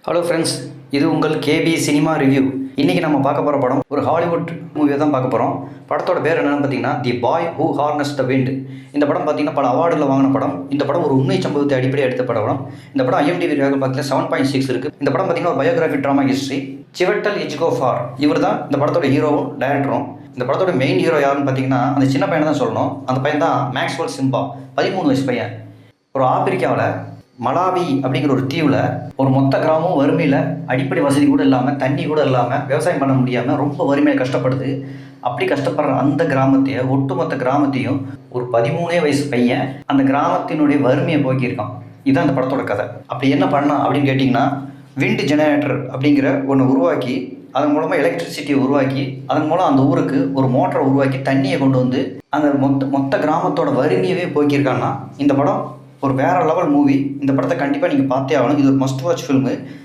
Hello friends, இது உங்கள் KP cinema review. இன்றைக்கி நம்ம பார்க்க போகிற படம் ஒரு ஹாலிவுட் மூவியை தான் பார்க்க போகிறோம். படத்தோட பேர் என்னென்னு பார்த்தீங்கன்னா the boy who harness the wind. இந்த படம் பார்த்தீங்கன்னா பல அவார்டுகளை வாங்கின படம். இந்த படம் ஒரு உண்மை சம்பவத்தை அடிப்படையாக எடுத்த படம். இந்த படம் IMDb ரேட்டிங் பார்த்தீங்கன்னா 7.6 இருக்குது. இந்த படம் பார்த்தீங்கன்னா ஒரு பயோகிராஃபி ட்ராமா ஹிஸ்ட்ரி. சிவட்டல் எஜ்கோஃபார் இவர் தான் இந்த படத்தோட ஹீரோவும் டைரக்டரும். இந்த படத்தோட மெயின் ஹீரோ யாருன்னு பார்த்தீங்கன்னா அந்த சின்ன பையனை தான் சொல்லணும். அந்த பையன் தான் மேக்ஸ்வெல் சிம்பா, 13 வயசு பையன். ஒரு ஆப்பிரிக்காவில் மலாவி அப்படிங்கிற ஒரு தீவில் ஒரு மொத்த கிராமம் வறுமையில், அடிப்படை வசதி கூட இல்லாமல், தண்ணி கூட இல்லாமல், விவசாயம் பண்ண முடியாமல் ரொம்ப வறுமையை கஷ்டப்படுது. அப்படி கஷ்டப்படுற அந்த கிராமத்தையும் ஒட்டுமொத்த கிராமத்தையும் ஒரு 13 வயசு பையன் அந்த கிராமத்தினுடைய வறுமையை போக்கியிருக்கான். இதுதான் அந்த படத்தோட கதை. அப்படி என்ன பண்ணான் அப்படின்னு கேட்டிங்கன்னா, விண்ட் ஜெனரேட்டர் அப்படிங்கிற ஒன்று உருவாக்கி, அதன் மூலமாக எலக்ட்ரிசிட்டியை உருவாக்கி, அதன் மூலம் அந்த ஊருக்கு ஒரு மோட்டரை உருவாக்கி தண்ணியை கொண்டு வந்து அந்த மொத்த கிராமத்தோட வறுமையவே போக்கியிருக்கான்னா இந்த படம் ஒரு வேறு லெவல் மூவி. இந்த படத்தை கண்டிப்பாக நீங்கள் பார்த்தே ஆகணும். இது ஒரு மஸ்ட் வாட்ச் ஃபில்மு.